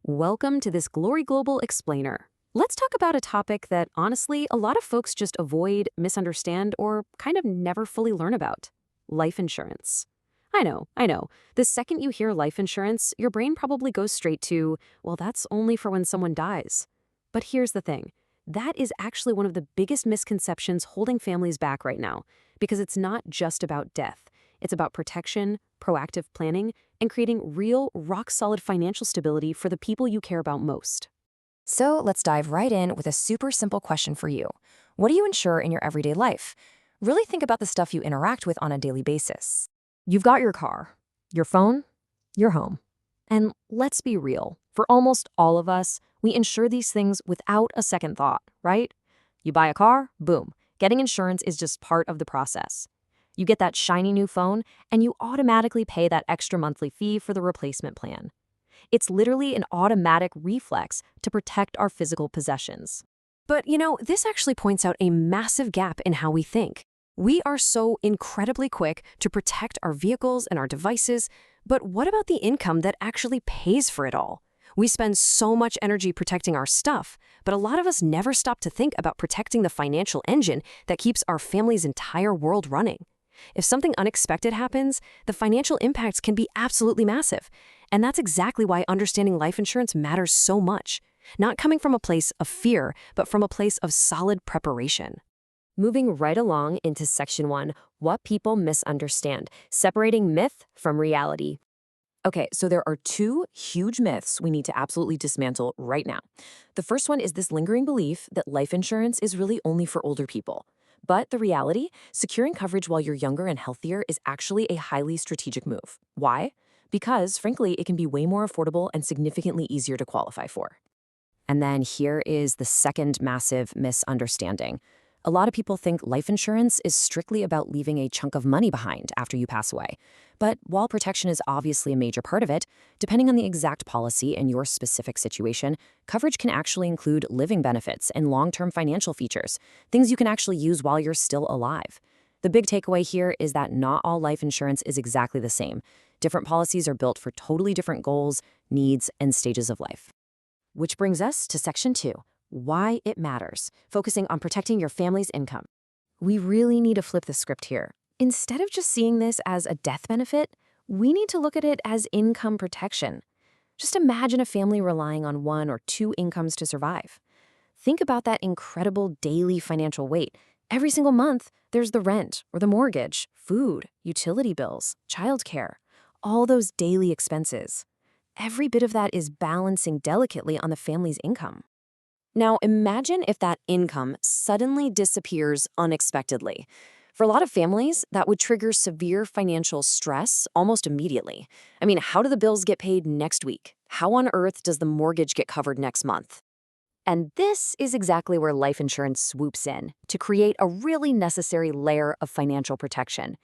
Welcome to this Glory Global Explainer. Let's talk about a topic that, honestly, a lot of folks just avoid, misunderstand, or kind of never fully learn about: life insurance. I know. The second you hear life insurance, your brain probably goes straight to, well, that's only for when someone dies. But here's the thing. That is actually one of the biggest misconceptions holding families back right now, because it's not just about death. It's about protection, proactive planning, and creating real, rock-solid financial stability for the people you care about most. So let's dive right in with a super simple question for you. What do you insure in your everyday life? Really think about the stuff you interact with on a daily basis. You've got your car, your phone, your home. And let's be real, for almost all of us, we insure these things without a second thought, right? You buy a car, boom, getting insurance is just part of the process. You get that shiny new phone, and you automatically pay that extra monthly fee for the replacement plan. It's literally an automatic reflex to protect our physical possessions. But this actually points out a massive gap in how we think. We are so incredibly quick to protect our vehicles and our devices, but what about the income that actually pays for it all? We spend so much energy protecting our stuff, but a lot of us never stop to think about protecting the financial engine that keeps our family's entire world running. If something unexpected happens, the financial impacts can be absolutely massive. And that's exactly why understanding life insurance matters so much. Not coming from a place of fear, but from a place of solid preparation. Moving right along into Section 1, What People Misunderstand, Separating Myth from Reality. Okay, so there are two huge myths we need to absolutely dismantle right now. The first one is this lingering belief that life insurance is really only for older people. But the reality, securing coverage while you're younger and healthier is actually a highly strategic move. Why? Because, frankly, it can be way more affordable and significantly easier to qualify for. And then here is the second massive misunderstanding. A lot of people think life insurance is strictly about leaving a chunk of money behind after you pass away. But while protection is obviously a major part of it, depending on the exact policy and your specific situation, coverage can actually include living benefits and long-term financial features, things you can actually use while you're still alive. The big takeaway here is that not all life insurance is exactly the same. Different policies are built for totally different goals, needs, and stages of life. Which brings us to Section 2. Why it matters, focusing on protecting your family's income. We really need to flip the script here. Instead of just seeing this as a death benefit, we need to look at it as income protection. Just imagine a family relying on one or two incomes to survive. Think about that incredible daily financial weight. Every single month, there's the rent or the mortgage, food, utility bills, childcare, all those daily expenses. Every bit of that is balancing delicately on the family's income. Now, imagine if that income suddenly disappears unexpectedly. For a lot of families, that would trigger severe financial stress almost immediately. I mean, how do the bills get paid next week? How on earth does the mortgage get covered next month? And this is exactly where life insurance swoops in to create a really necessary layer of financial protection.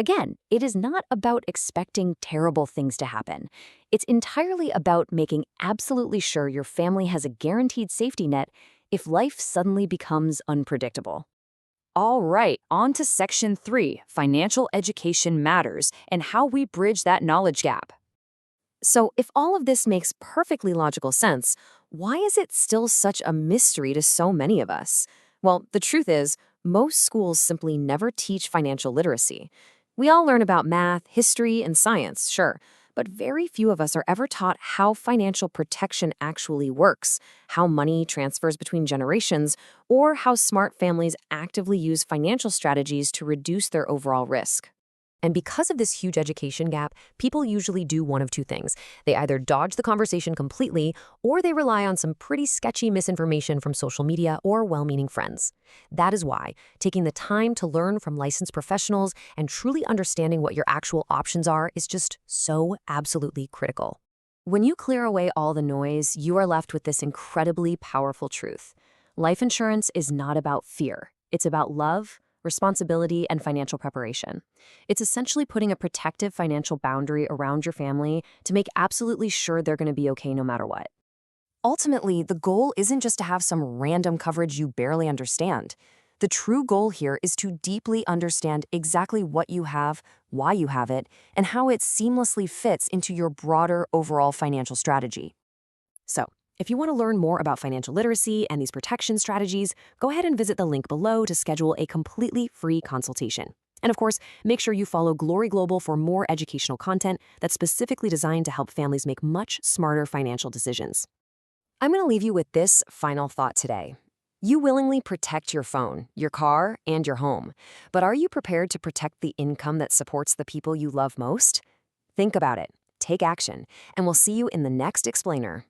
Again, it is not about expecting terrible things to happen. It's entirely about making absolutely sure your family has a guaranteed safety net if life suddenly becomes unpredictable. All right, on to Section 3, Financial Education Matters, and how we bridge that knowledge gap. So if all of this makes perfectly logical sense, why is it still such a mystery to so many of us? Well, the truth is, most schools simply never teach financial literacy. We all learn about math, history, and science, sure, but very few of us are ever taught how financial protection actually works, how money transfers between generations, or how smart families actively use financial strategies to reduce their overall risk. And because of this huge education gap, people usually do one of two things. They either dodge the conversation completely, or they rely on some pretty sketchy misinformation from social media or well-meaning friends. That is why taking the time to learn from licensed professionals and truly understanding what your actual options are is just so absolutely critical. When you clear away all the noise, you are left with this incredibly powerful truth. Life insurance is not about fear. It's about love, responsibility, and financial preparation. It's essentially putting a protective financial boundary around your family to make absolutely sure they're going to be okay no matter what. Ultimately, the goal isn't just to have some random coverage you barely understand. The true goal here is to deeply understand exactly what you have, why you have it, and how it seamlessly fits into your broader overall financial strategy. So, if you want to learn more about financial literacy and these protection strategies, go ahead and visit the link below to schedule a completely free consultation. And of course, make sure you follow Glory Global for more educational content that's specifically designed to help families make much smarter financial decisions. I'm going to leave you with this final thought today. You willingly protect your phone, your car, and your home. But are you prepared to protect the income that supports the people you love most? Think about it, take action, and we'll see you in the next explainer.